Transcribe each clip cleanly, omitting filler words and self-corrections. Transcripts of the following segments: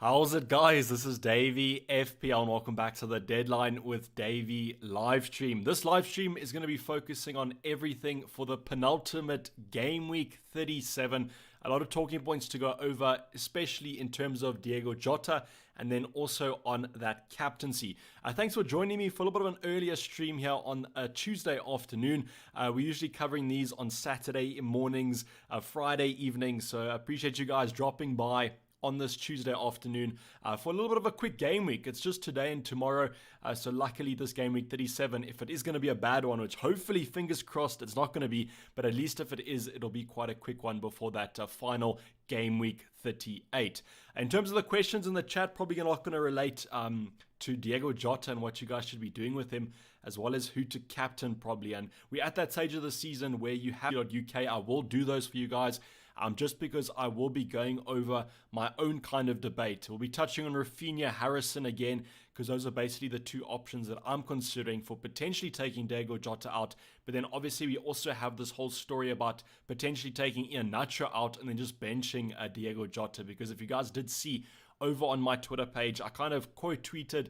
How's it, guys? This is Dayvy, FPL, and welcome back to the Deadline with Dayvy livestream. This livestream is going to be focusing on everything for the penultimate Gameweek 37. A lot of talking points to go over, especially in terms of Diogo Jota, and then also on that captaincy. Thanks for joining me for a little bit of an earlier stream here on a Tuesday afternoon. We're usually covering these on Saturday mornings, Friday evenings, so I appreciate you guys dropping by on this Tuesday afternoon for a little bit of a quick game week. It's just today and tomorrow, so luckily this game week 37, if it is going to be a bad one, which hopefully, fingers crossed, it's not going to be, but at least if it is, it'll be quite a quick one before that final game week 38. In terms of the questions in the chat, probably not going to relate to Diogo Jota and what you guys should be doing with him, as well as who to captain probably. And we're at that stage of the season where you have .uk. I will do those for you guys. Just because I will be going over my own kind of debate. We'll be touching on Rafinha, Harrison again, because those are basically the two options that I'm considering for potentially taking Diogo Jota out. But then obviously we also have this whole story about potentially taking Iheanacho out and then just benching Diogo Jota, because if you guys did see over on my Twitter page, I kind of quote tweeted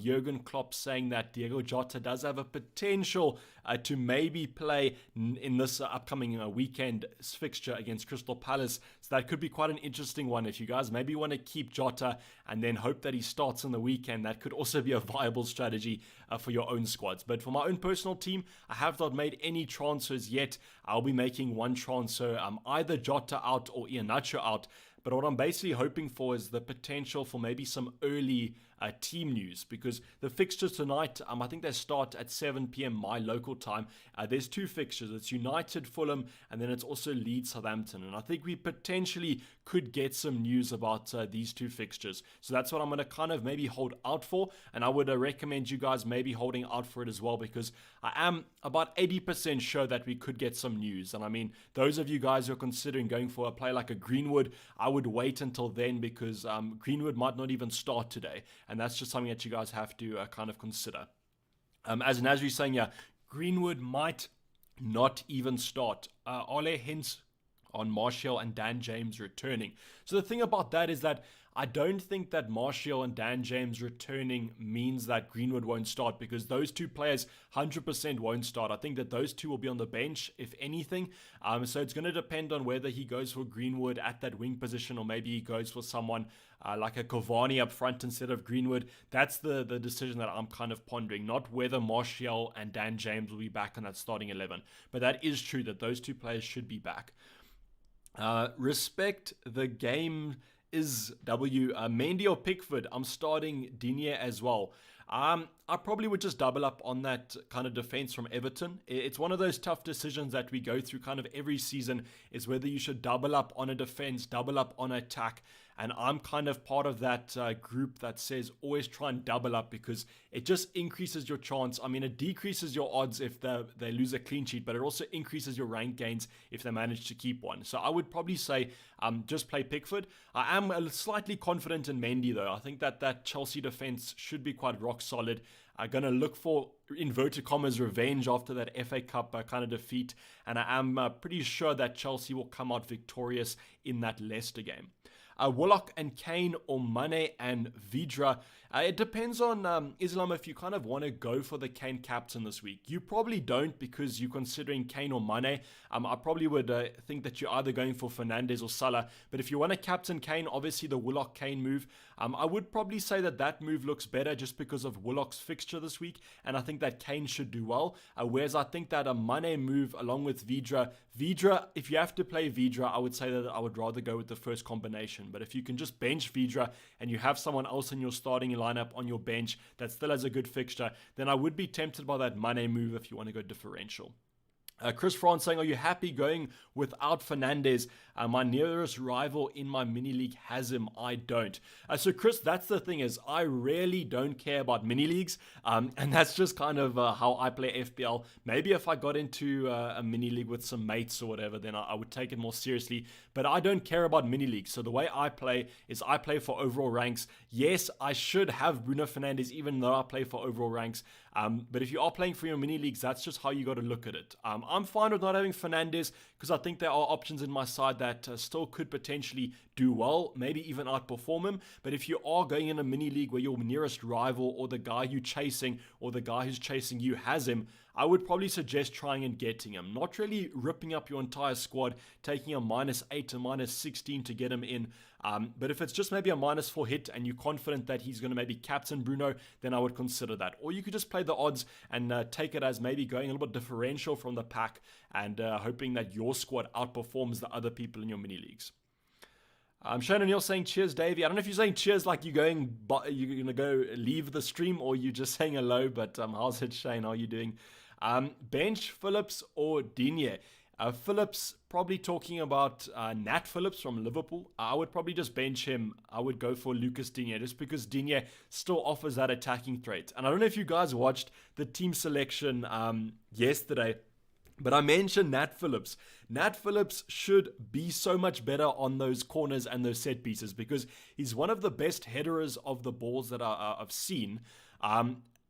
Jurgen Klopp saying that Diogo Jota does have a potential to maybe play in this upcoming weekend fixture against Crystal Palace. So that could be quite an interesting one. If you guys maybe want to keep Jota and then hope that he starts in the weekend, that could also be a viable strategy for your own squads. But for my own personal team, I have not made any transfers yet. I'll be making one transfer, either Jota out or Iheanacho out. But what I'm basically hoping for is the potential for maybe some early team news, because the fixtures tonight, I think they start at 7 p.m. my local time. There's two fixtures. It's United, Fulham, and then it's also Leeds, Southampton. And I think we potentially could get some news about these two fixtures. So that's what I'm going to kind of maybe hold out for. And I would recommend you guys maybe holding out for it as well, because I am about 80% sure that we could get some news. And I mean, those of you guys who are considering going for a play like a Greenwood, I would wait until then, because Greenwood might not even start today. And that's just something that you guys have to kind of consider. As Nasri's saying, yeah, Greenwood might not even start. Ole hints on Martial and Dan James returning. So the thing about that is that I don't think that Martial and Dan James returning means that Greenwood won't start, because those two players 100% won't start. I think that those two will be on the bench, if anything. So it's going to depend on whether he goes for Greenwood at that wing position, or maybe he goes for someone like a Cavani up front instead of Greenwood. That's the decision that I'm kind of pondering, not whether Martial and Dan James will be back in that starting 11. But that is true that those two players should be back. Respect the game is W. Mendy or Pickford? I'm starting Digne as well. I probably would just double up on that kind of defense from Everton. It's one of those tough decisions that we go through kind of every season, is whether you should double up on a defense, double up on attack. And I'm kind of part of that group that says always try and double up, because it just increases your chance. I mean, it decreases your odds if they lose a clean sheet, but it also increases your rank gains if they manage to keep one. So I would probably say just play Pickford. I am slightly confident in Mendy, though. I think that Chelsea defense should be quite rock solid. I'm going to look for, inverted commas, revenge after that FA Cup kind of defeat. And I am pretty sure that Chelsea will come out victorious in that Leicester game. Willock and Kane, or Mane and Vidra. It depends on Islam if you kind of want to go for the Kane captain this week. You probably don't, because you're considering Kane or Mane. I probably would think that you're either going for Fernandes or Salah. But if you want to captain Kane, obviously the Willock Kane move, I would probably say that move looks better just because of Willock's fixture this week. And I think that Kane should do well. Whereas I think that a Mane move along with Vidra, if you have to play Vidra, I would say that I would rather go with the first combination. But if you can just bench Vidra and you have someone else in your starting lineup on your bench that still has a good fixture, then I would be tempted by that Mane move if you want to go differential. Chris France saying, are you happy going without Fernandes? My nearest rival in my mini league has him. I don't. So Chris, that's the thing, is I really don't care about mini leagues. And that's just kind of how I play FPL. Maybe if I got into a mini league with some mates or whatever, then I would take it more seriously. But I don't care about mini leagues. So the way I play is I play for overall ranks. Yes, I should have Bruno Fernandes even though I play for overall ranks. But if you are playing for your mini leagues, that's just how you got to look at it. I'm fine with not having Fernandes because I think there are options in my side that still could potentially do well, maybe even outperform him. But if you are going in a mini league where your nearest rival or the guy you're chasing or the guy who's chasing you has him, I would probably suggest trying and getting him. Not really ripping up your entire squad, taking a -8 to -16 to get him in. But if it's just maybe a -4 hit and you're confident that he's going to maybe captain Bruno, then I would consider that. Or you could just play the odds and take it as maybe going a little bit differential from the pack and hoping that your squad outperforms the other people in your mini leagues. Shane O'Neill saying cheers, Dayvy. I don't know if you're saying cheers like you're going to go leave the stream or you're just saying hello, but how's it, Shane? How are you doing? Bench Phillips or Digne? Phillips, probably talking about Nat Phillips from Liverpool. I would probably just bench him. I would go for Lucas Digne just because Digne still offers that attacking threat. And I don't know if you guys watched the team selection yesterday, but I mentioned Nat Phillips. Nat Phillips should be so much better on those corners and those set pieces because he's one of the best headerers of the balls that I've seen.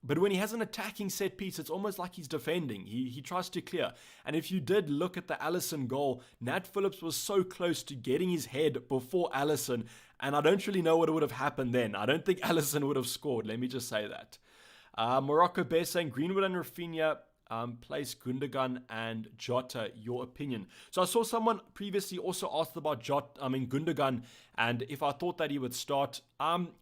But when he has an attacking set piece, it's almost like he's defending. He tries to clear. And if you did look at the Alisson goal, Nat Phillips was so close to getting his head before Alisson. And I don't really know what would have happened then. I don't think Alisson would have scored. Let me just say that. Morocco Bear saying Greenwood and Rafinha place Gundogan and Jota, your opinion. So I saw someone previously also asked about Gundogan and if I thought that he would start.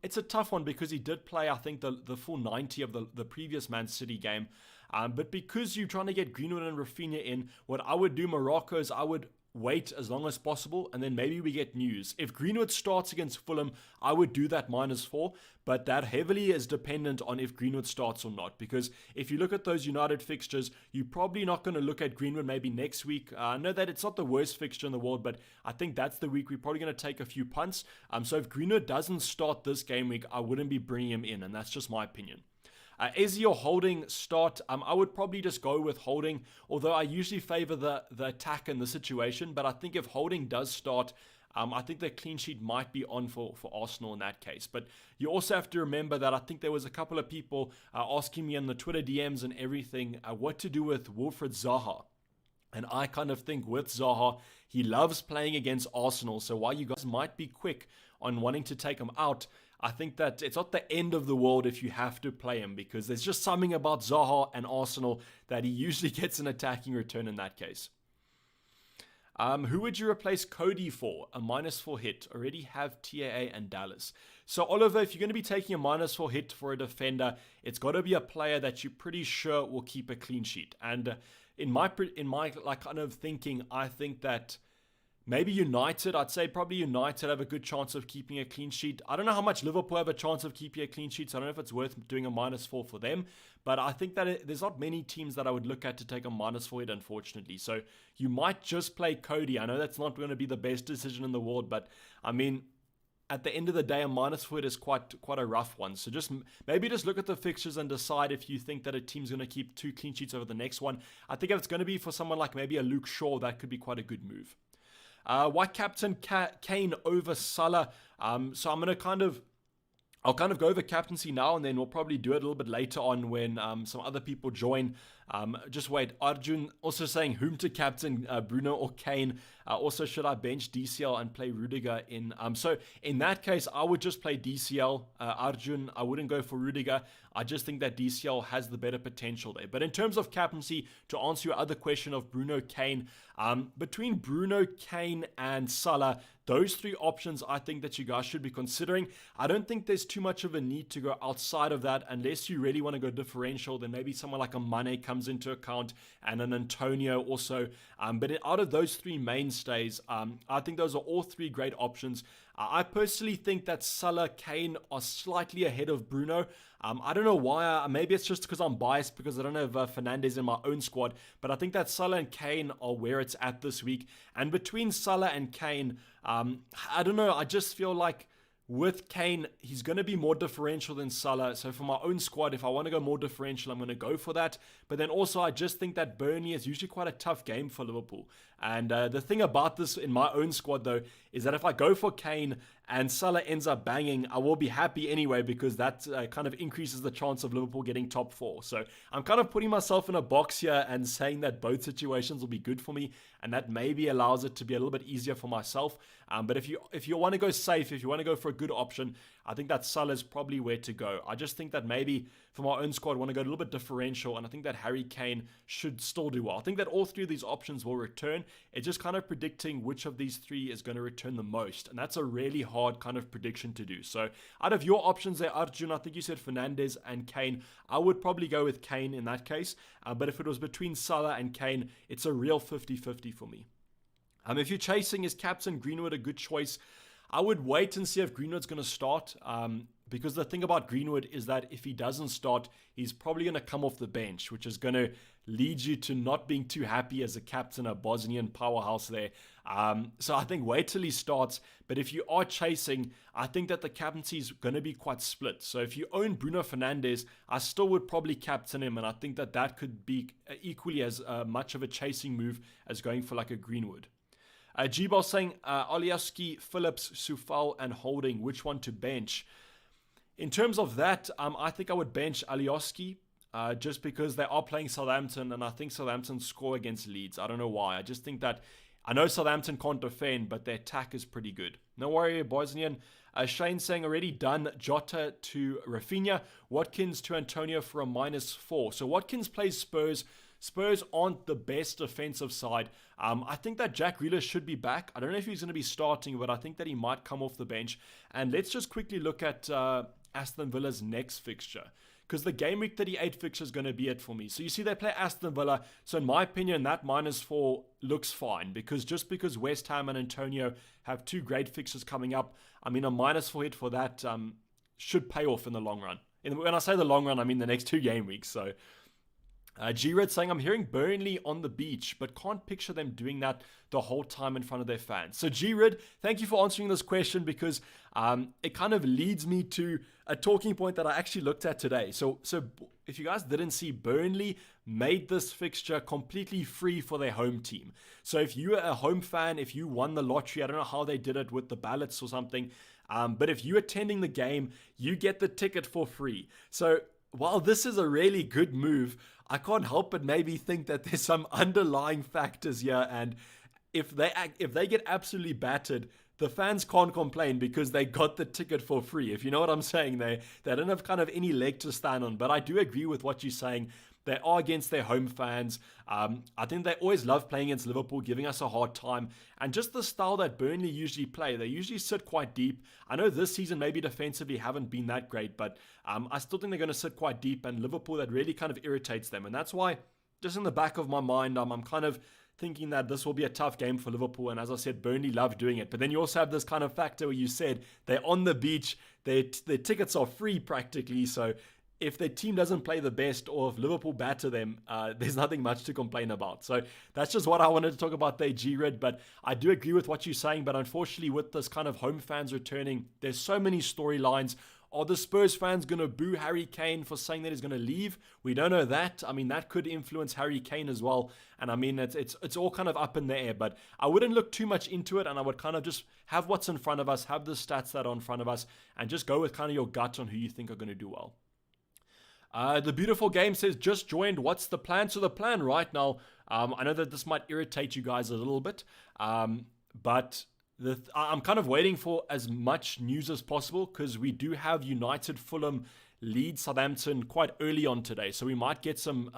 It's a tough one because he did play, I think, the full 90 of the previous Man City game. But because you're trying to get Greenwood and Rafinha in, what I would do, Morocco, is I would wait as long as possible and then maybe we get news. If Greenwood starts against Fulham, I would do that -4, but that heavily is dependent on if Greenwood starts or not, because if you look at those United fixtures, you're probably not going to look at Greenwood maybe next week. I know that it's not the worst fixture in the world, but I think that's the week we're probably going to take a few punts. So if Greenwood doesn't start this game week, I wouldn't be bringing him in, and that's just my opinion. Is your Holding start? I would probably just go with Holding, although I usually favor the attack in the situation. But I think if Holding does start, I think the clean sheet might be on for Arsenal in that case. But you also have to remember that I think there was a couple of people asking me in the Twitter DMs and everything what to do with Wilfried Zaha. And I kind of think with Zaha, he loves playing against Arsenal. So while you guys might be quick on wanting to take him out, I think that it's not the end of the world if you have to play him, because there's just something about Zaha and Arsenal that he usually gets an attacking return in that case. Who would you replace Cody for? A -4 hit. Already have TAA and Dallas. So Oliver, if you're going to be taking a -4 hit for a defender, it's got to be a player that you're pretty sure will keep a clean sheet. And in my like kind of thinking, I think that maybe United, I'd say probably United have a good chance of keeping a clean sheet. I don't know how much Liverpool have a chance of keeping a clean sheet, so I don't know if it's worth doing a -4 for them. But I think that there's not many teams that I would look at to take a -4 hit, unfortunately. So you might just play Cody. I know that's not going to be the best decision in the world, but I mean, at the end of the day, a -4 hit is quite a rough one. So maybe just look at the fixtures and decide if you think that a team's going to keep 2 clean sheets over the next one. I think if it's going to be for someone like maybe a Luke Shaw, that could be quite a good move. Why captain Kane over Salah? So I'm going to I'll kind of go over captaincy now, and then we'll probably do it a little bit later on when some other people join. Just wait. Arjun also saying whom to captain, Bruno or Kane. Also, should I bench DCL and play Rudiger in? So in that case, I would just play DCL. Arjun, I wouldn't go for Rudiger. I just think that DCL has the better potential there. But in terms of captaincy, to answer your other question of Bruno, Kane, between Bruno, Kane, and Salah, those 3 options I think that you guys should be considering. I don't think there's too much of a need to go outside of that unless you really want to go differential. Then maybe someone like a Mane comes into account and an Antonio also. But out of those 3 mainstays, I think those are all 3 great options. I personally think that Salah, Kane are slightly ahead of Bruno. I don't know why. Maybe it's just because I'm biased because I don't have Fernandes in my own squad. But I think that Salah and Kane are where it's at this week. And between Salah and Kane, I don't know. I just feel like with Kane, he's going to be more differential than Salah. So for my own squad, if I want to go more differential, I'm going to go for that. But then also, I just think that Burnley is usually quite a tough game for Liverpool. And the thing about this in my own squad, though, is that if I go for Kane and Salah ends up banging, I will be happy anyway, because that kind of increases the chance of Liverpool getting top 4. So I'm kind of putting myself in a box here and saying that both situations will be good for me, and that maybe allows it to be a little bit easier for myself. But if you want to go safe, if you want to go for a good option, I think that Salah is probably where to go. I just think that maybe for my own squad, I want to go a little bit differential, and I think that Harry Kane should still do well. I think that all three of these options will return. It's just kind of predicting which of these three is going to return the most, and that's a really hard kind of prediction to do. So out of your options there, Arjun, I think you said Fernandes and Kane. I would probably go with Kane in that case, but if it was between Salah and Kane, it's a real 50-50 for me. If you're chasing, is captain Greenwood a good choice? I would wait and see if Greenwood's going to start, because the thing about Greenwood is that if he doesn't start, he's probably going to come off the bench, which is going to lead you to not being too happy as a captain, a Bosnian powerhouse there. So I think wait till he starts. But if you are chasing, I think that the captaincy is going to be quite split. So if you own Bruno Fernandes, I still would probably captain him, and I think that that could be equally as much of a chasing move as going for like a Greenwood. G-Ball saying, Olieski, Phillips, Soufal, and Holding, which one to bench? In terms of that, I think I would bench Alioski, just because they are playing Southampton, and I think Southampton score against Leeds. I don't know why. I just think that, I know Southampton can't defend, but their attack is pretty good. No worry, Bosnian. Shane saying, already done Jota to Rafinha, Watkins to Antonio for a -4. So Watkins plays Spurs. Spurs aren't the best defensive side. I think that Jack Grealish should be back. I don't know if he's going to be starting, but I think that he might come off the bench. And let's just quickly look at Aston Villa's next fixture, because the Game Week 38 fixture is going to be it for me. So you see they play Aston Villa. So in my opinion, that -4 looks fine, because just because West Ham and Antonio have two great fixtures coming up, I mean, a -4 hit for that should pay off in the long run. And when I say the long run, I mean the next 2 game weeks. So G-Red saying, I'm hearing Burnley on the beach, but can't picture them doing that the whole time in front of their fans. So G-Red, thank you for answering this question, because it kind of leads me to a talking point that I actually looked at today. So if you guys didn't see, Burnley made this fixture completely free for their home team. So if you're a home fan, if you won the lottery, I don't know how they did it with the ballots or something, but if you're attending the game, you get the ticket for free. So while this is a really good move, I can't help but maybe think that there's some underlying factors here, and if they get absolutely battered, the fans can't complain because they got the ticket for free. If you know what I'm saying, they don't have kind of any leg to stand on. But I do agree with what you're saying. They are against their home fans. I think they always love playing against Liverpool, giving us a hard time. And just the style that Burnley usually play, they usually sit quite deep. I know this season maybe defensively haven't been that great, but I still think they're going to sit quite deep. And Liverpool, that really kind of irritates them. And that's why, just in the back of my mind, I'm kind of thinking that this will be a tough game for Liverpool. And as I said, Burnley love doing it. But then you also have this kind of factor where you said they're on the beach, their tickets are free practically. So if their team doesn't play the best, or if Liverpool batter them, there's nothing much to complain about. So that's just what I wanted to talk about there, G-Red. But I do agree with what you're saying. But unfortunately, with this kind of home fans returning, there's so many storylines. Are the Spurs fans going to boo Harry Kane for saying that he's going to leave? We don't know that. I mean, that could influence Harry Kane as well. And I mean, it's all kind of up in the air. But I wouldn't look too much into it. And I would kind of just have what's in front of us, have the stats that are in front of us, and just go with kind of your gut on who you think are going to do well. The Beautiful Game says, just joined, what's the plan? So the plan right now, I know that this might irritate you guys a little bit, but I'm kind of waiting for as much news as possible, because we do have United, Fulham, Leeds, Southampton quite early on today, so we might get some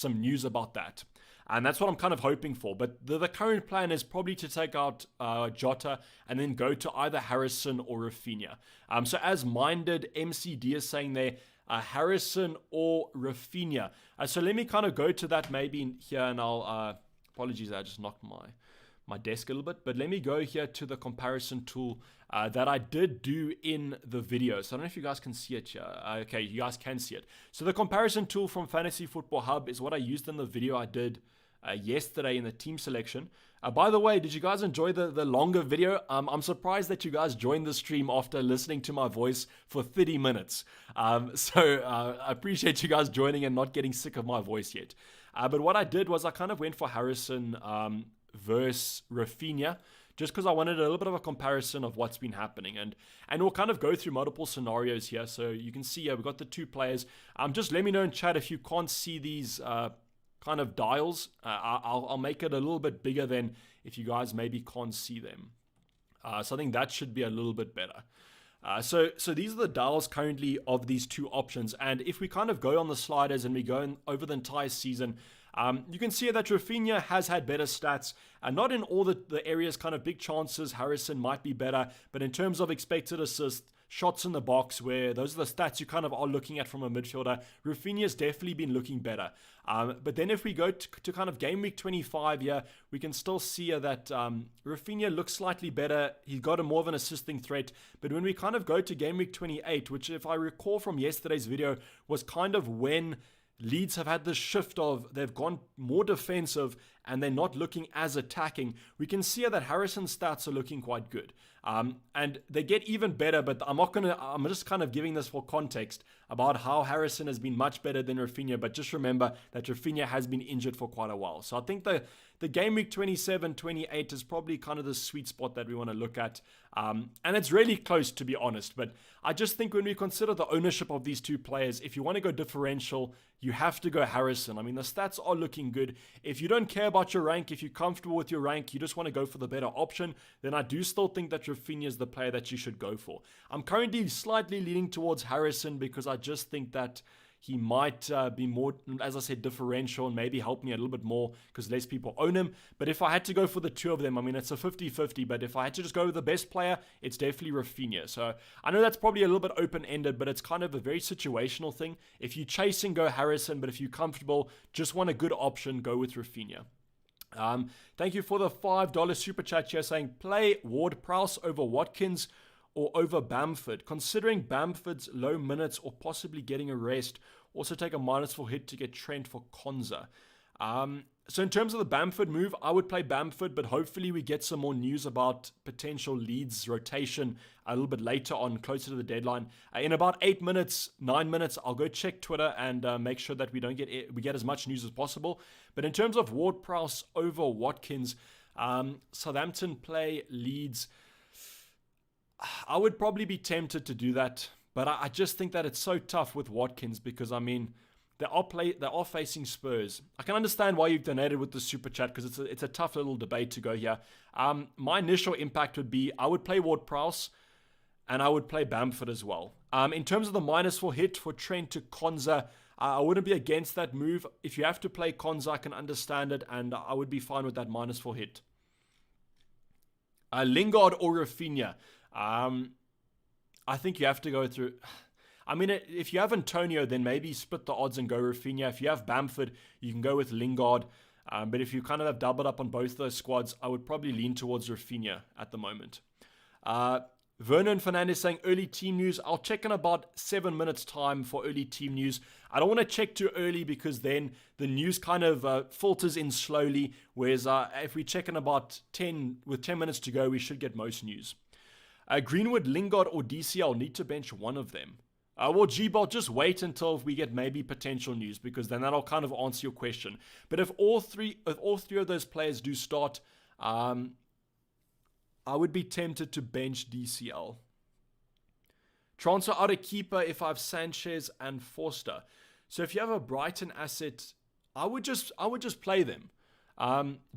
news about that. And that's what I'm kind of hoping for. But the current plan is probably to take out Jota and then go to either Harrison or Rafinha. So as minded, MCD is saying there, Harrison or Rafinha. So let me kind of go to that maybe in here, and I'll, apologies, I just knocked my desk a little bit, but let me go here to the comparison tool that I did do in the video. So I don't know if you guys can see it here. Okay, you guys can see it. So the comparison tool from Fantasy Football Hub is what I used in the video I did yesterday in the team selection. By the way, did you guys enjoy the longer video? I'm surprised that you guys joined the stream after listening to my voice for 30 minutes. So I appreciate you guys joining and not getting sick of my voice yet. But what I did was I kind of went for Harrison versus Rafinha, just because I wanted a little bit of a comparison of what's been happening. And we'll kind of go through multiple scenarios here. So you can see here, we've got the two players. Just let me know in chat if you can't see these kind of dials. I'll make it a little bit bigger than if you guys maybe can't see them. So I think that should be a little bit better. So these are the dials currently of these two options. And if we kind of go on the sliders and we go over the entire season, you can see that Rafinha has had better stats. Not in all the areas, kind of big chances, Harrison might be better. But in terms of expected assists, shots in the box, where those are the stats you kind of are looking at from a midfielder, Rafinha's definitely been looking better. But then if we go to kind of game week 25 here, we can still see that Rafinha looks slightly better. He's got a more of an assisting threat. But when we kind of go to game week 28, which if I recall from yesterday's video, was kind of when Leeds have had this shift of they've gone more defensive and they're not looking as attacking. We can see that Harrison's stats are looking quite good. And they get even better, but I'm just kind of giving this for context about how Harrison has been much better than Rafinha. But just remember that Rafinha has been injured for quite a while. So I think the game week 27, 28 is probably kind of the sweet spot that we want to look at. And it's really close, to be honest. But I just think when we consider the ownership of these two players, if you want to go differential, you have to go Harrison. I mean, the stats are looking good. If you don't care about your rank, if you're comfortable with your rank, you just want to go for the better option, then I do still think that Rafinha is the player that you should go for. I'm currently slightly leaning towards Harrison because I just think that he might be more, as I said, differential and maybe help me a little bit more because less people own him. But if I had to go for the two of them, I mean, it's a 50-50. But if I had to just go with the best player, it's definitely Rafinha. So I know that's probably a little bit open-ended, but it's kind of a very situational thing. If you're chasing, go Harrison. But if you're comfortable, just want a good option, go with Rafinha. Thank you for the $5 super chat here saying, play Ward-Prowse over Watkins or over Bamford, considering Bamford's low minutes or possibly getting a rest. Also take a -4 hit to get Trent for Konza. So in terms of the Bamford move, I would play Bamford, but hopefully we get some more news about potential Leeds rotation a little bit later on, closer to the deadline. In about 8 minutes, 9 minutes, I'll go check Twitter and make sure that we get as much news as possible. But in terms of Ward-Prowse over Watkins, Southampton play Leeds. I would probably be tempted to do that, but I just think that it's so tough with Watkins because, I mean, they are facing Spurs. I can understand why you've donated with the super chat because it's a tough little debate to go here. My initial impact would be I would play Ward-Prowse and I would play Bamford as well. In terms of the -4 hit for Trent to Konza, I wouldn't be against that move. If you have to play Konza, I can understand it, and I would be fine with that -4 hit. Lingard or Rafinha? I think you have to go through. I mean, if you have Antonio, then maybe split the odds and go Rafinha. If you have Bamford, you can go with Lingard. But if you kind of have doubled up on both those squads, I would probably lean towards Rafinha at the moment. Vernon Fernandez saying early team news. I'll check in about 7 minutes time for early team news. I don't want to check too early because then the news kind of filters in slowly. Whereas if we check in about 10 minutes to go, we should get most news. Greenwood, Lingard, or DCL, need to bench one of them. Well, G-Bot, just wait until we get maybe potential news because then that'll kind of answer your question. But if all three of those players do start, I would be tempted to bench DCL. Transfer out a keeper if I have Sanchez and Forster. So if you have a Brighton asset, I would just play them.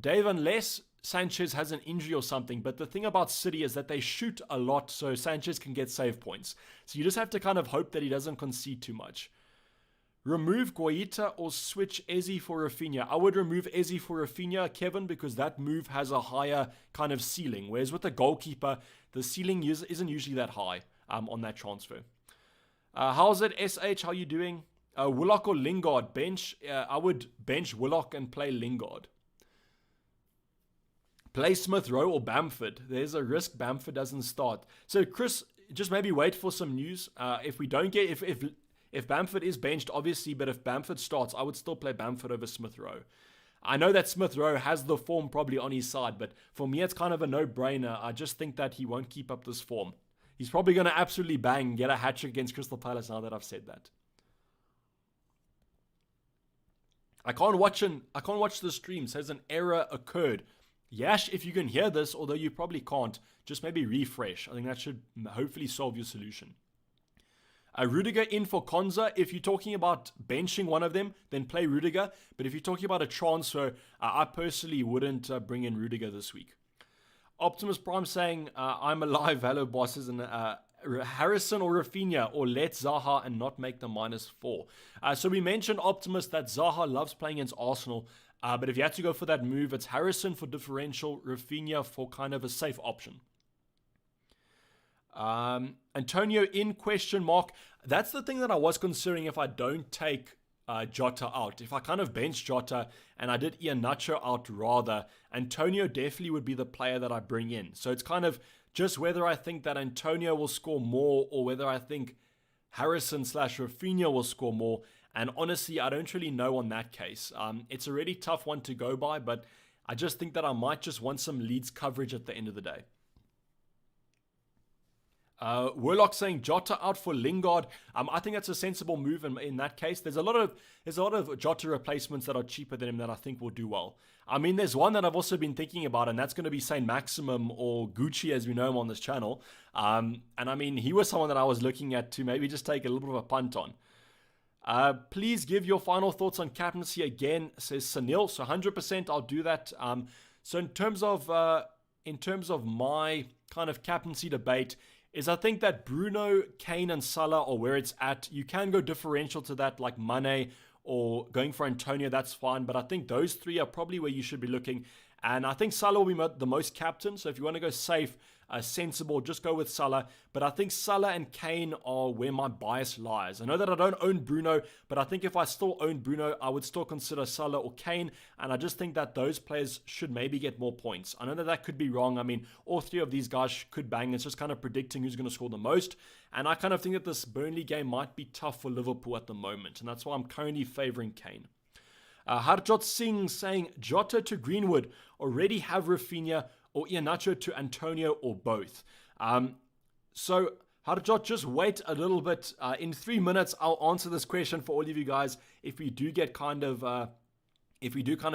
Dave, unless Sanchez has an injury or something, but the thing about City is that they shoot a lot, so Sanchez can get save points. So you just have to kind of hope that he doesn't concede too much. Remove Guaita or switch Eze for Rafinha. I would remove Eze for Rafinha, Kevin, because that move has a higher kind of ceiling, whereas with the goalkeeper, the ceiling isn't usually that high on that transfer. How's it, SH? How you doing? Willock or Lingard? Bench. I would bench Willock and play Lingard. Play Smith Rowe or Bamford. There's a risk Bamford doesn't start. So Chris, just maybe wait for some news. If we don't get, if Bamford is benched, obviously, but if Bamford starts, I would still play Bamford over Smith Rowe. I know that Smith Rowe has the form probably on his side, but for me, it's kind of a no-brainer. I just think that he won't keep up this form. He's probably going to absolutely bang, get a hat-trick against Crystal Palace now that I've said that. I can't watch the stream. Says an error occurred. Yash, if you can hear this, although you probably can't, just maybe refresh. I think that should hopefully solve your solution. Rudiger in for Konza. If you're talking about benching one of them, then play Rudiger. But if you're talking about a transfer, I personally wouldn't bring in Rudiger this week. Optimus Prime saying, I'm alive, hello bosses, and Harrison or Rafinha, or let Zaha and not make the -4. So we mentioned Optimus that Zaha loves playing against Arsenal, but if you had to go for that move, it's Harrison for differential, Rafinha for kind of a safe option. Antonio in ? That's the thing that I was considering if I don't take Jota out. If I kind of bench Jota and I did Iheanacho out rather, Antonio definitely would be the player that I bring in. So it's kind of just whether I think that Antonio will score more or whether I think Harrison/Rafinha will score more. And honestly, I don't really know on that case. It's a really tough one to go by, but I just think that I might just want some Leeds coverage at the end of the day. Warlock saying Jota out for Lingard. I think that's a sensible move in that case. There's a lot of Jota replacements that are cheaper than him that I think will do well. I mean, there's one that I've also been thinking about, and that's going to be Saint Maximum or Gucci as we know him on this channel. And I mean, he was someone that I was looking at to maybe just take a little bit of a punt on. Please give your final thoughts on captaincy again, says Sunil. So 100% I'll do that. So in terms of my kind of captaincy debate, is I think that Bruno, Kane, and Salah are where it's at. You can go differential to that like Mane or going for Antonio, that's fine. But I think those three are probably where you should be looking. And I think Salah will be the most captain. So if you want to go safe, sensible, just go with Salah. But I think Salah and Kane are where my bias lies. I know that I don't own Bruno, but I think if I still own Bruno, I would still consider Salah or Kane. And I just think that those players should maybe get more points. I know that that could be wrong. I mean, all three of these guys could bang. It's just kind of predicting who's going to score the most. And I kind of think that this Burnley game might be tough for Liverpool at the moment. And that's why I'm currently favouring Kane. Harjot Singh saying Jota to Greenwood, already have Rafinha, or Iheanacho to Antonio, or both. So Harjot, just wait a little bit. In 3 minutes, I'll answer this question for all of you guys. If we do kind of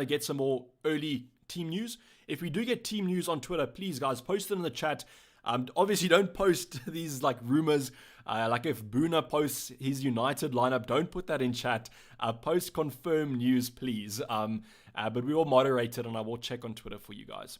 get some more early team news, if we do get team news on Twitter, please guys, post it in the chat. Obviously, don't post these like rumors. Like if Boona posts his United lineup, don't put that in chat. Post confirm news, please. But we will moderate it, and I will check on Twitter for you guys.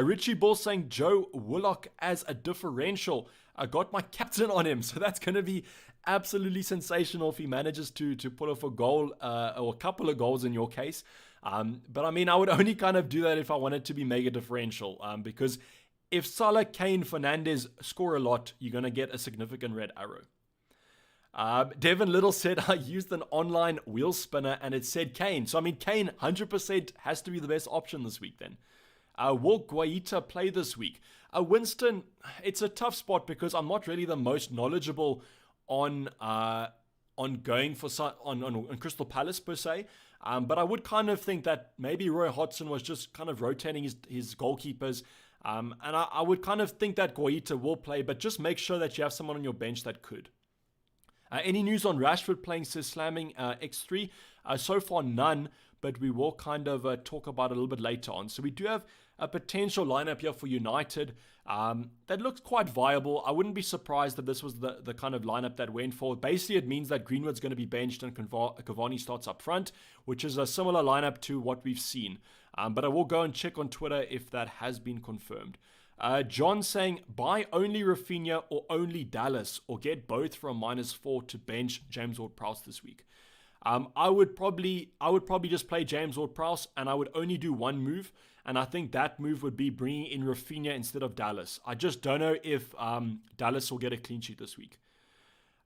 Richie Bull saying Joe Willock as a differential. I got my captain on him, so that's going to be absolutely sensational if he manages to pull off a goal or a couple of goals in your case. But I mean, I would only kind of do that if I wanted to be mega differential, because if Salah, Kane, Fernandes score a lot, you're going to get a significant red arrow. Devin Little said, I used an online wheel spinner and it said Kane. So, I mean, Kane 100% has to be the best option this week then. Will Guaita play this week? Winston, it's a tough spot because I'm not really the most knowledgeable on going for on Crystal Palace per se. But I would kind of think that maybe Roy Hodgson was just kind of rotating his goalkeepers. And I would kind of think that Guaita will play, but just make sure that you have someone on your bench that could. Any news on Rashford playing slamming X3? So far, none, but we will kind of talk about it a little bit later on. So we do have a potential lineup here for United that looks quite viable. I wouldn't be surprised if this was the kind of lineup that went for. Basically, it means that Greenwood's going to be benched and Cavani starts up front, which is a similar lineup to what we've seen. But I will go and check on Twitter if that has been confirmed. John saying, buy only Rafinha or only Dallas, or get both from -4 to bench James Ward-Prowse this week. I would probably just play James Ward-Prowse, and I would only do one move, and I think that move would be bringing in Rafinha instead of Dallas. I just don't know if Dallas will get a clean sheet this week.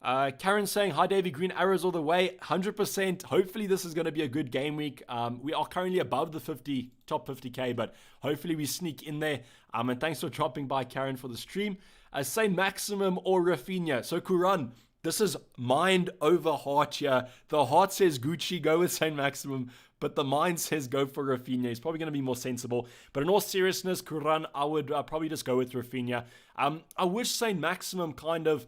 Karen saying, hi Dayvy, green arrows all the way, 100%. Hopefully this is going to be a good game week. We are currently above the top 50k, but hopefully we sneak in there. And thanks for dropping by, Karen, for the stream. Say Maximum or Rafinha. So Kuran, this is mind over heart here. The heart says Gucci, go with Saint Maximum, but the mind says go for Rafinha. He's probably going to be more sensible. But in all seriousness, Kuran, I would probably just go with Rafinha. I wish Saint Maximum kind of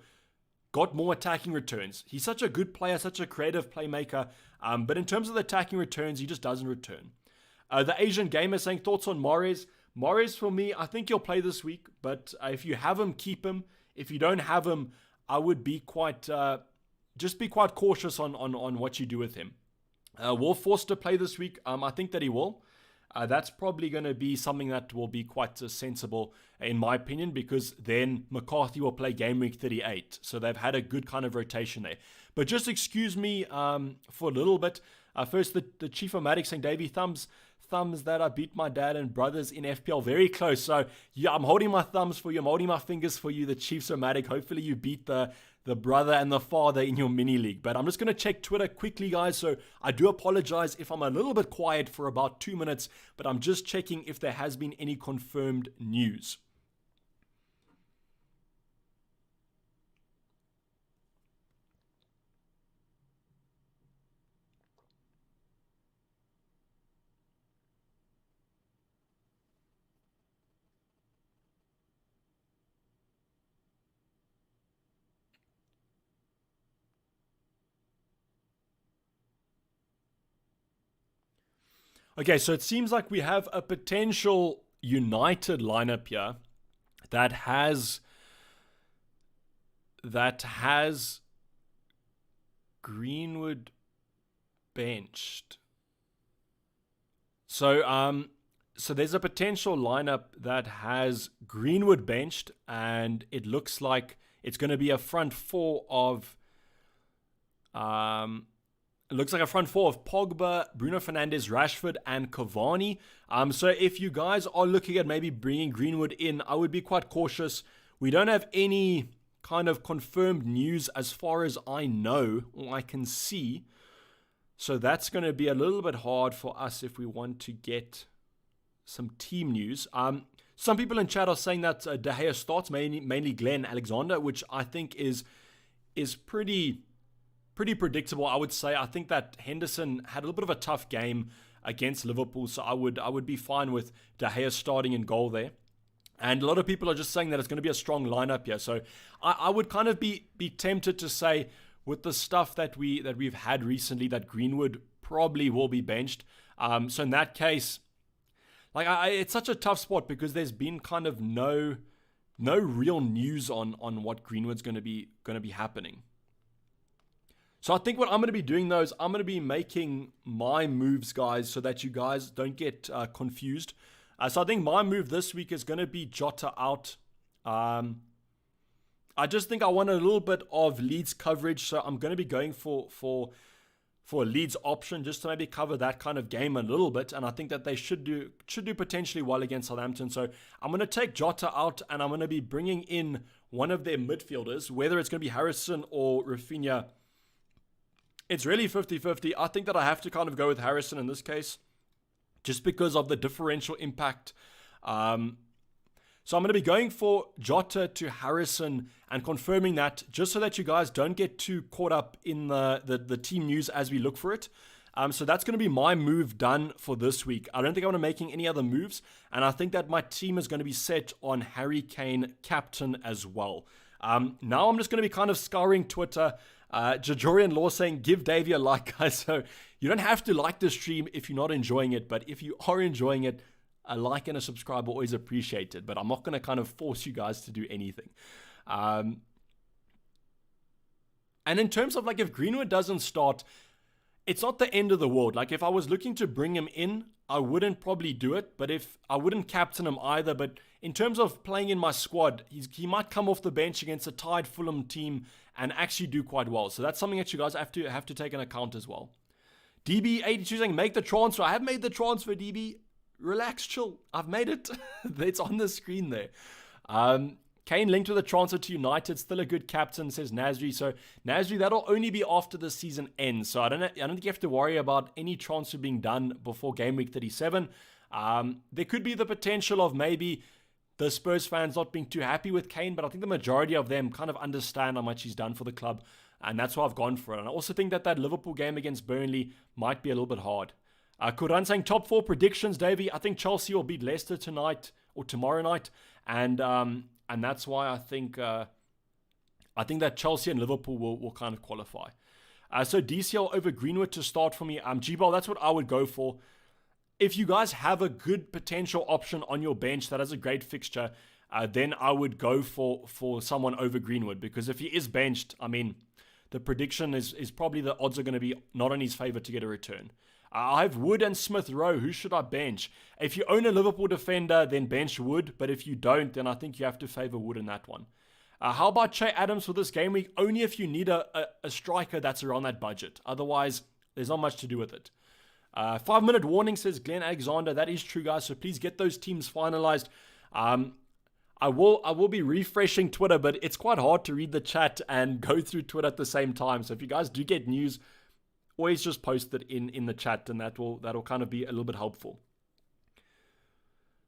got more attacking returns. He's such a good player, such a creative playmaker. But in terms of the attacking returns, he just doesn't return. The Asian Gamer saying, thoughts on Mahrez? Morris, for me, I think he'll play this week, but if you have him, keep him. If you don't have him, I would be quite just be quite cautious on what you do with him. Will Forster play this week? I think that he will. That's probably going to be something that will be quite sensible, in my opinion, because then McCarthy will play game week 38. So they've had a good kind of rotation there. But just excuse me for a little bit. First, the Chief-O-Matic saying, Dayvy, thumbs that I beat my dad and brothers in FPL. Very close. So yeah, I'm holding my thumbs for you. I'm holding my fingers for you, the Chiefs-O-Matic. Hopefully you beat the brother and the father in your mini league. But I'm just going to check Twitter quickly, guys. So I do apologize if I'm a little bit quiet for about 2 minutes, but I'm just checking if there has been any confirmed news. Okay, so it seems like we have a potential United lineup here that has Greenwood benched. So there's a potential lineup that has Greenwood benched, and it looks like it's going to be a front four of It looks like a front four of Pogba, Bruno Fernandes, Rashford, and Cavani. So if you guys are looking at maybe bringing Greenwood in, I would be quite cautious. We don't have any kind of confirmed news as far as I know or I can see. So that's going to be a little bit hard for us if we want to get some team news. Some people in chat are saying that De Gea starts, mainly Glenn Alexander, which I think is pretty predictable, I would say. I think that Henderson had a little bit of a tough game against Liverpool, so I would be fine with De Gea starting in goal there. And a lot of people are just saying that it's going to be a strong lineup here. So I would kind of be tempted to say, with the stuff that we've had recently, that Greenwood probably will be benched. So in that case, it's such a tough spot because there's been kind of no real news on what Greenwood's going to be happening. So I think what I'm going to be doing, though, is I'm going to be making my moves, guys, so that you guys don't get confused. So I think my move this week is going to be Jota out. I just think I want a little bit of Leeds coverage, so I'm going to be going for a Leeds option just to maybe cover that kind of game a little bit, and I think that they should do potentially well against Southampton. So I'm going to take Jota out, and I'm going to be bringing in one of their midfielders, whether it's going to be Harrison or Rafinha. It's really 50-50. I think that I have to kind of go with Harrison in this case, just because of the differential impact. So I'm going to be going for Jota to Harrison and confirming that, just so that you guys don't get too caught up in the team news as we look for it. So that's going to be my move done for this week. I don't think I'm going to be making any other moves, and I think that my team is going to be set on Harry Kane captain as well. Now I'm just going to be kind of scouring Twitter. Jajorian Law saying, give Dayvy a like, guys. So you don't have to like the stream if you're not enjoying it, but if you are enjoying it, a like and a subscribe are always appreciated, but I'm not going to kind of force you guys to do anything. And in terms of if Greenwood doesn't start, it's not the end of the world. If I was looking to bring him in, I wouldn't probably do it, but if I wouldn't captain him either. But in terms of playing in my squad, he might come off the bench against a tied Fulham team and actually do quite well. So that's something that you guys have to take into account as well. DB82 saying, make the transfer. I have made the transfer, DB. Relax, chill. I've made it. It's on the screen there. Kane linked with a transfer to United. Still a good captain, says Nasri. So Nasri, that'll only be after the season ends. So I don't think you have to worry about any transfer being done before game week 37. There could be the potential of maybe the Spurs fans not being too happy with Kane, but I think the majority of them kind of understand how much he's done for the club, and that's why I've gone for it. And I also think that Liverpool game against Burnley might be a little bit hard. Kuran saying top 4 predictions, Davey. I think Chelsea will beat Leicester tonight or tomorrow night, and that's why I think that Chelsea and Liverpool will kind of qualify. So DCL over Greenwood to start for me. G-Ball, that's what I would go for. if you guys have a good potential option on your bench that has a great fixture, then I would go for someone over Greenwood, because if he is benched, I mean, the prediction is probably the odds are going to be not in his favor to get a return. I have Wood and Smith Rowe. Who should I bench? If you own a Liverpool defender, then bench Wood. But if you don't, then I think you have to favor Wood in that one. How about Che Adams for this game week? Only if you need a striker that's around that budget. Otherwise, there's not much to do with it. 5-minute warning, says Glenn Alexander. That is true, guys. So please get those teams finalized. I will be refreshing Twitter, but it's quite hard to read the chat and go through Twitter at the same time. So if you guys do get news, always just post it in the chat, and that'll kind of be a little bit helpful.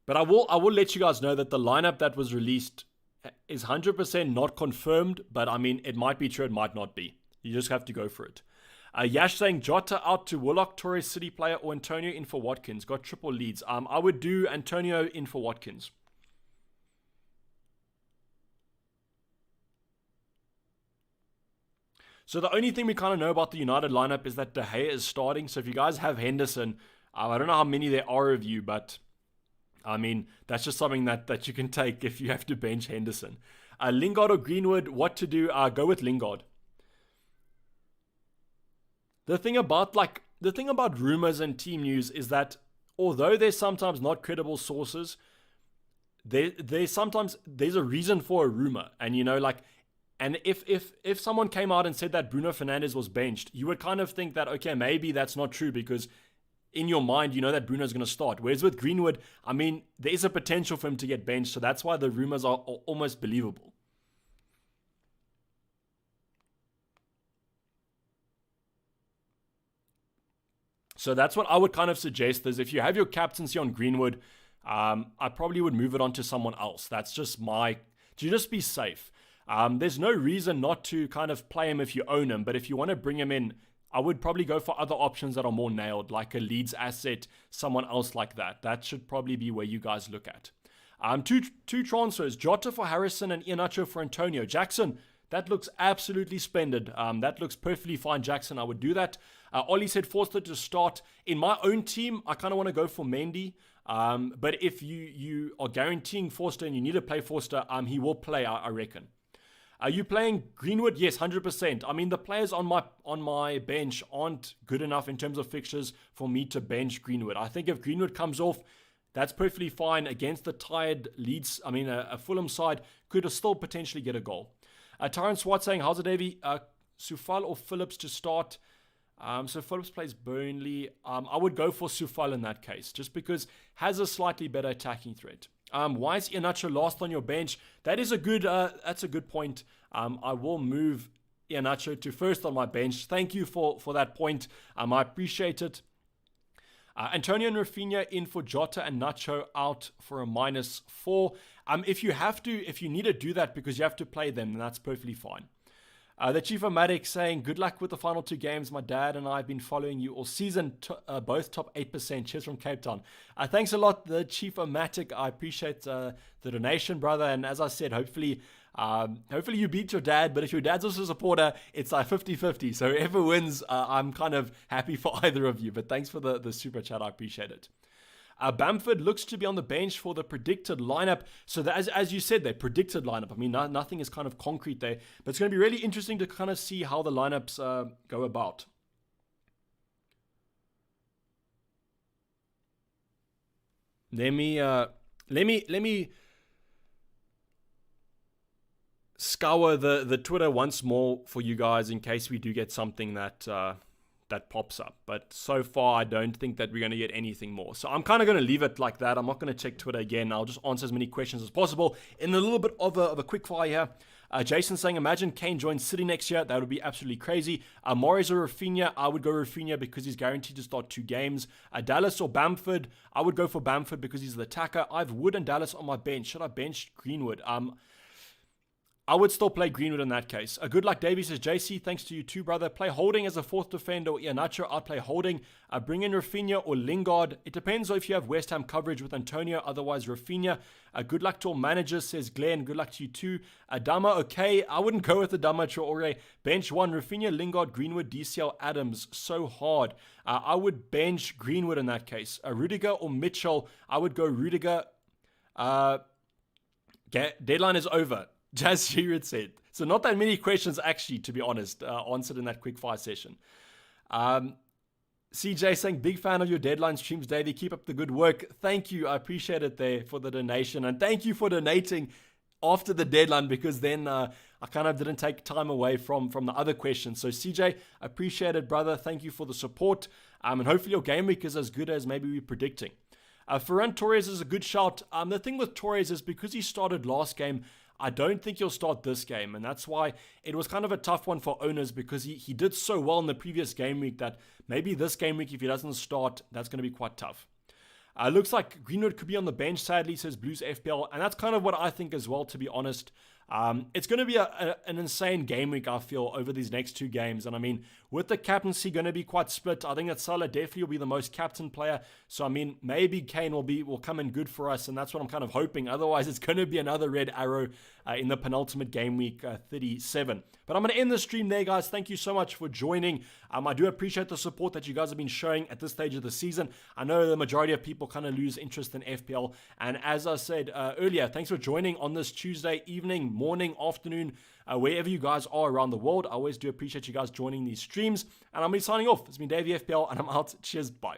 But I will let you guys know that the lineup that was released is 100% not confirmed, but I mean, it might be true, it might not be. You just have to go for it. Yash saying Jota out to Willock, Torres City player, or Antonio in for Watkins. Got triple leads. I would do Antonio in for Watkins. So the only thing we kind of know about the United lineup is that De Gea is starting. So if you guys have Henderson, I don't know how many there are of you, but I mean, that's just something that you can take if you have to bench Henderson. Lingard or Greenwood, what to do? Go with Lingard. The thing about rumors and team news is that although they're sometimes not credible sources, there's a reason for a rumor. And and if someone came out and said that Bruno Fernandes was benched, you would kind of think that, okay, maybe that's not true, because in your mind, you know that Bruno's going to start. Whereas with Greenwood, I mean, there is a potential for him to get benched, so that's why the rumors are almost believable. So that's what I would kind of suggest, is if you have your captaincy on Greenwood, I probably would move it on to someone else. That's just to just be safe. There's no reason not to kind of play him if you own him, but if you want to bring him in, I would probably go for other options that are more nailed, like a Leeds asset, someone else like that. That should probably be where you guys look at. Two transfers, Jota for Harrison and Iheanacho for Antonio. Jackson, that looks absolutely splendid. That looks perfectly fine, Jackson. I would do that. Ollie said Forster to start. In my own team, I kind of want to go for Mendy. But if you are guaranteeing Forster and you need to play Forster, he will play, I reckon. Are you playing Greenwood? Yes, 100%. I mean, the players on my bench aren't good enough in terms of fixtures for me to bench Greenwood. I think if Greenwood comes off, that's perfectly fine against the tired Leeds. I mean, a Fulham side could still potentially get a goal. Tyron Swart saying, how's it, Dayvy? Soufal or Phillips to start? So Phillips plays Burnley. I would go for Soufal in that case, just because has a slightly better attacking threat. Why is Iheanacho last on your bench? That's a good point. I will move Iheanacho to first on my bench. Thank you for that point. I appreciate it. Antonio and Rafinha in for Jota and Nacho out for a -4. If you need to do that because you have to play them, then that's perfectly fine. The Chief-O-Matic saying, good luck with the final 2 games. My dad and I have been following you all season, both top 8%. Cheers from Cape Town. Thanks a lot, the Chief-O-Matic. I appreciate the donation, brother. And as I said, hopefully you beat your dad. But if your dad's also a supporter, it's like 50-50. So whoever wins, I'm kind of happy for either of you. But thanks for the super chat. I appreciate it. Bamford looks to be on the bench for the predicted lineup. So that, as you said, their predicted lineup. I mean, nothing is kind of concrete there, but it's going to be really interesting to kind of see how the lineups go about. Let me scour the Twitter once more for you guys in case we do get something that pops up. But so far, I don't think that we're going to get anything more. So I'm kind of going to leave it like that. I'm not going to check Twitter again. I'll just answer as many questions as possible in a little bit of a quick fire here. Jason saying, imagine Kane joins City next year. That would be absolutely crazy. Morris or Rafinha? I would go Rafinha because he's guaranteed to start 2 games. Dallas or Bamford? I would go for Bamford because he's the attacker. I have Wood and Dallas on my bench. Should I bench Greenwood? I would still play Greenwood in that case. A good luck, Dayvy says, JC, thanks to you too, brother. Play Holding as a fourth defender or Iheanacho. I'd play Holding. Bring in Rafinha or Lingard. It depends if you have West Ham coverage with Antonio, otherwise Rafinha. Good luck to all managers, says Glenn. Good luck to you too. Adama, okay. I wouldn't go with Adama Traore. Bench one, Rafinha, Lingard, Greenwood, DCL, Adams. So hard. I would bench Greenwood in that case. Rudiger or Mitchell. I would go Rudiger. Deadline is over. Jazz Sheeran said. So not that many questions actually, to be honest, answered in that quick fire session. CJ saying, big fan of your deadline streams, Davey. Keep up the good work. Thank you. I appreciate it there for the donation. And thank you for donating after the deadline, because then I kind of didn't take time away from the other questions. So CJ, I appreciate it, brother. Thank you for the support. And hopefully your game week is as good as maybe we're predicting. Ferran Torres is a good shout. The thing with Torres is because he started last game, I don't think he'll start this game, and that's why it was kind of a tough one for owners, because he did so well in the previous game week that maybe this game week, if he doesn't start, that's going to be quite tough. Looks like Greenwood could be on the bench, sadly, says Blues FPL, and that's kind of what I think as well, to be honest. It's going to be an insane game week, I feel, over these next two games. And I mean, with the captaincy going to be quite split, I think that Salah definitely will be the most captain player. So I mean, maybe Kane will come in good for us, and that's what I'm kind of hoping. Otherwise, it's going to be another red arrow in the penultimate game week 37. But I'm going to end the stream there, guys. Thank you so much for joining. I do appreciate the support that you guys have been showing at this stage of the season. I know the majority of people kind of lose interest in FPL. And as I said earlier, thanks for joining on this Tuesday evening, morning, afternoon, wherever you guys are around the world. I always do appreciate you guys joining these streams. And I'm going to be signing off. It's been Dayvy FPL, and I'm out. Cheers. Bye.